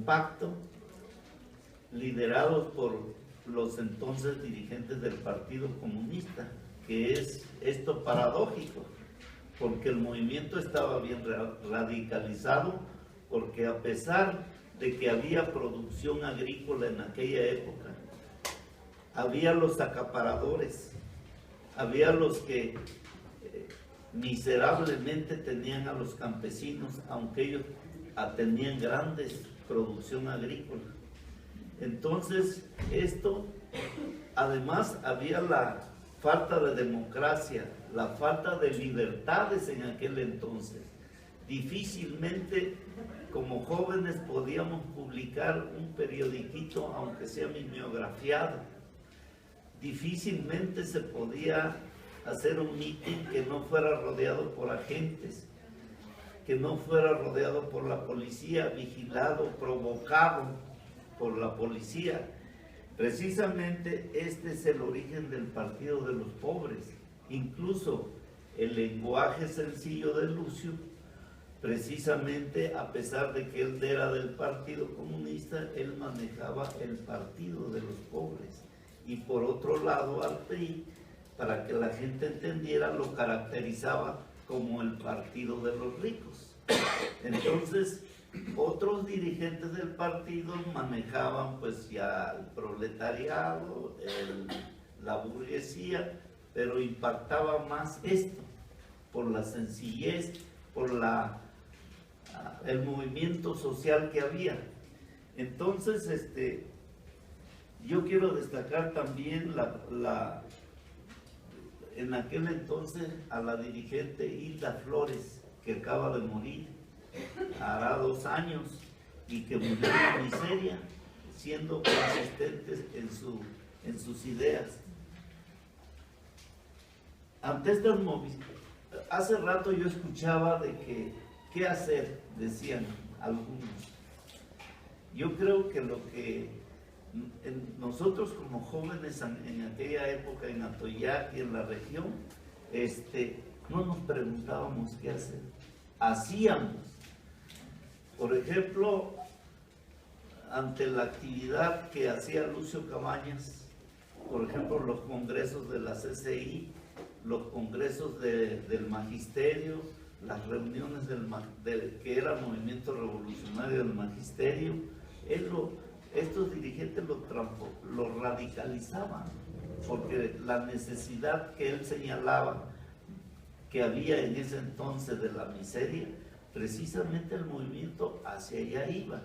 compacto, liderados por los entonces dirigentes del Partido Comunista, que es esto paradójico, porque el movimiento estaba bien radicalizado, porque a pesar de que había producción agrícola en aquella época, había los acaparadores, había los que miserablemente tenían a los campesinos, aunque ellos tenían grandes producción agrícola. Entonces, esto, además, había la falta de democracia, la falta de libertades en aquel entonces. Difícilmente, como jóvenes, podíamos publicar un periodiquito, aunque sea mimeografiado. Difícilmente se podía hacer un mitin que no fuera rodeado por agentes, que no fuera rodeado por la policía, vigilado, provocado por la policía. Precisamente este es el origen del Partido de los Pobres. Incluso el lenguaje sencillo de Lucio, precisamente a pesar de que él era del Partido Comunista, él manejaba el Partido de los Pobres. Y por otro lado al PRI, para que la gente entendiera, lo caracterizaba como el Partido de los Ricos. Entonces, otros dirigentes del partido manejaban pues ya el proletariado, la burguesía, pero impactaba más esto, por la sencillez, por el movimiento social que había. Entonces, yo quiero destacar también en aquel entonces a la dirigente Hilda Flores, que acaba de morir, hará 2 años, y que murió en la miseria, siendo consistentes en sus ideas. Ante estas hace rato yo escuchaba de que, ¿qué hacer?, decían algunos. Yo creo que lo que nosotros como jóvenes en aquella época en Atoyac y en la región, no nos preguntábamos qué hacer, hacíamos. Por ejemplo, ante la actividad que hacía Lucio Cabañas, por ejemplo, los congresos de la CCI, los congresos del magisterio, las reuniones que era el movimiento revolucionario del magisterio, estos dirigentes lo radicalizaban, porque la necesidad que él señalaba que había en ese entonces de la miseria, precisamente el movimiento hacia allá iba.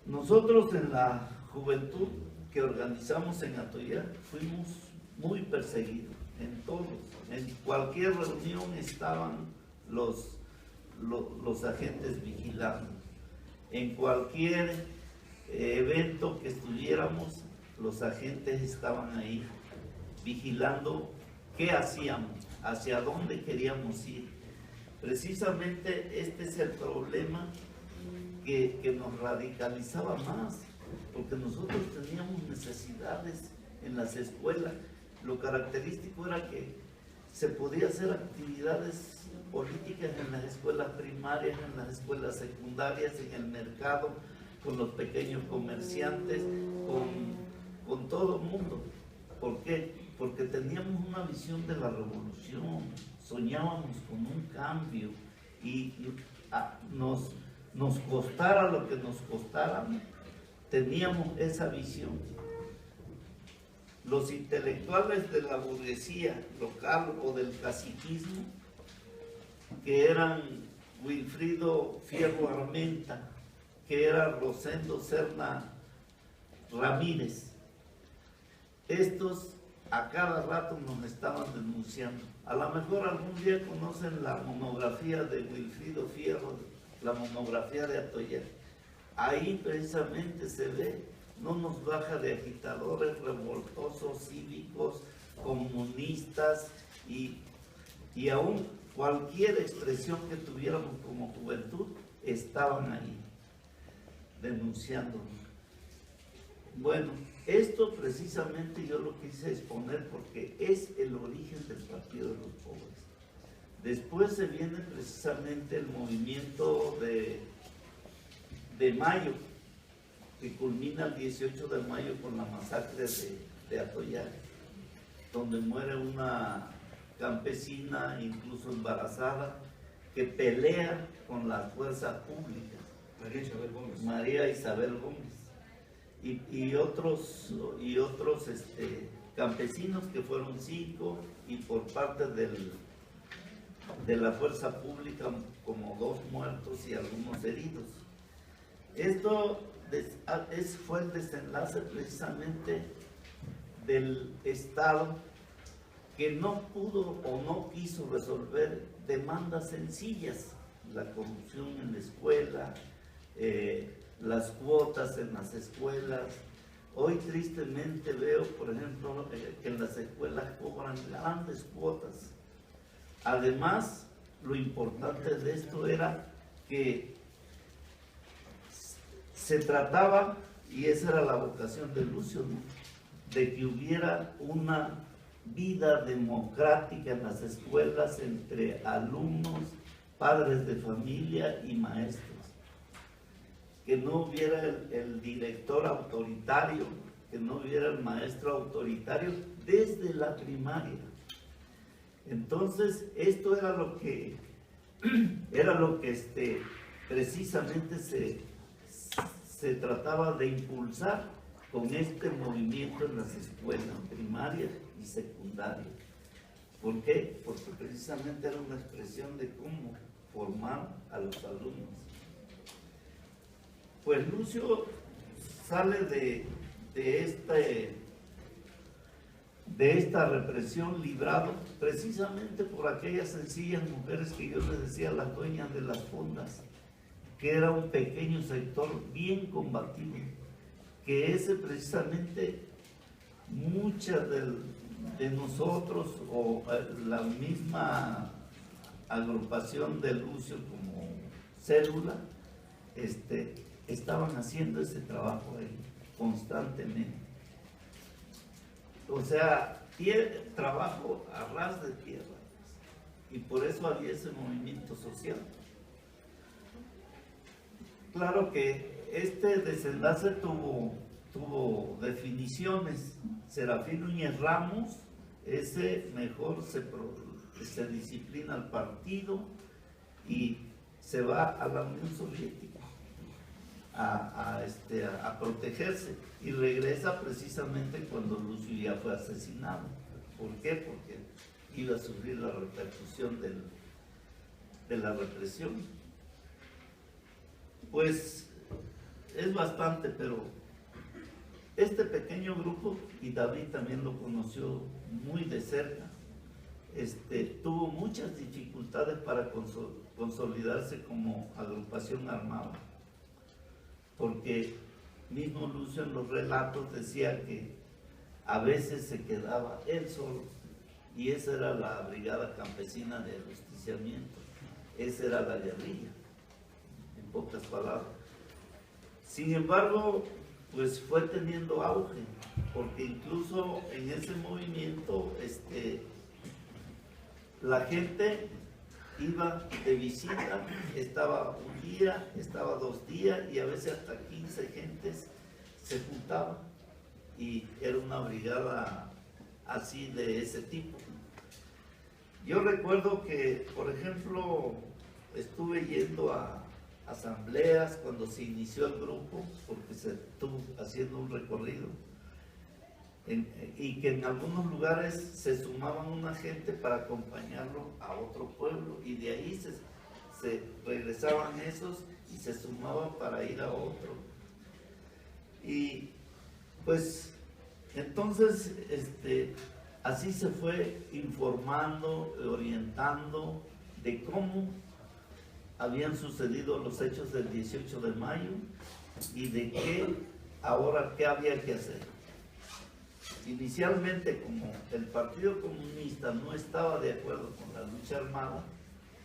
Nosotros en la juventud que organizamos en Atoyac fuimos muy perseguidos, en todos, en cualquier reunión estaban los agentes vigilando, en cualquier evento que estuviéramos, los agentes estaban ahí vigilando qué hacíamos, hacia dónde queríamos ir. Precisamente este es el problema que nos radicalizaba más, porque nosotros teníamos necesidades en las escuelas. Lo característico era que se podía hacer actividades políticas en las escuelas primarias, en las escuelas secundarias, en el mercado, con los pequeños comerciantes, con todo el mundo. ¿Por qué? Porque teníamos una visión de la revolución, soñábamos con un cambio y nos costara lo que nos costara, teníamos esa visión. Los intelectuales de la burguesía local o del caciquismo, que eran Wilfrido Fierro Armenta, que era Rosendo Serna Ramírez, estos a cada rato nos estaban denunciando. A lo mejor algún día conocen la monografía de Wilfrido Fierro, la monografía de Atoyac. Ahí precisamente se ve, no nos baja de agitadores, revoltosos, cívicos, comunistas y aún cualquier expresión que tuviéramos como juventud, estaban ahí denunciándonos. Bueno, esto precisamente yo lo quise exponer porque es el origen del Partido de los Pobres. Después se viene precisamente el movimiento de de mayo, que culmina el 18 de mayo con la masacre de Atoyac, donde muere una campesina, incluso embarazada, que pelea con las fuerzas públicas. María Isabel Gómez. Y otros campesinos, que fueron 5, y por parte de la fuerza pública como 2 muertos y algunos heridos. Esto fue el desenlace precisamente del Estado, que no pudo o no quiso resolver demandas sencillas: la corrupción en la escuela, las cuotas en las escuelas. Hoy tristemente veo, por ejemplo, que en las escuelas cobran grandes cuotas. Además, lo importante de esto era que se trataba, y esa era la vocación de Lucio, ¿no?, de que hubiera una vida democrática en las escuelas entre alumnos, padres de familia y maestros. Que no hubiera el director autoritario, que no hubiera el maestro autoritario desde la primaria. Entonces, esto era lo que precisamente se trataba de impulsar con este movimiento en las escuelas primarias y secundarias. ¿Por qué? Porque precisamente era una expresión de cómo formar a los alumnos. Pues Lucio sale de esta represión librado precisamente por aquellas sencillas mujeres que yo les decía, las dueñas de las fondas, que era un pequeño sector bien combativo, que ese precisamente muchas de nosotros, o la misma agrupación de Lucio como célula, estaban haciendo ese trabajo ahí constantemente. O sea, trabajo a ras de tierra, y por eso había ese movimiento social. Claro que este desenlace tuvo definiciones. Serafín Núñez Ramos, ese mejor se disciplina al partido y se va a la Unión Soviética a protegerse, y regresa precisamente cuando Lucio ya fue asesinado. ¿Por qué? Porque iba a sufrir la repercusión de la represión. Pues es bastante, pero este pequeño grupo, y David también lo conoció muy de cerca, tuvo muchas dificultades para consolidarse como agrupación armada, porque mismo Lucio en los relatos decía que a veces se quedaba él solo, y esa era la brigada campesina de ajusticiamiento, esa era la guerrilla, en pocas palabras. Sin embargo, pues fue teniendo auge, porque incluso en ese movimiento la gente iba de visita, estaba un día, estaba 2 días, y a veces hasta 15 gentes se juntaban, y era una brigada así de ese tipo. Yo recuerdo que, por ejemplo, estuve yendo a asambleas cuando se inició el grupo, porque se estuvo haciendo un recorrido, y que en algunos lugares se sumaban una gente para acompañarlo a otro pueblo, y de ahí se regresaban esos y se sumaban para ir a otro. Y pues entonces así se fue informando, orientando de cómo habían sucedido los hechos del 18 de mayo y de qué había que hacer. Inicialmente, como el Partido Comunista no estaba de acuerdo con la lucha armada,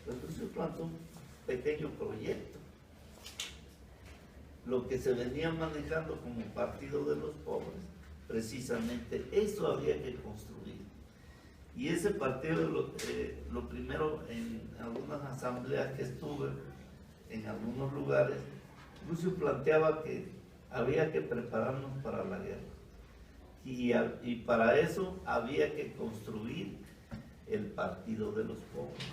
pues Lucio plantó un pequeño proyecto, lo que se venía manejando como Partido de los Pobres. Precisamente eso había que construir. Y ese partido, lo primero, en algunas asambleas que estuve, en algunos lugares, Lucio planteaba que había que prepararnos para la guerra y para eso había que construir el partido de los pobres.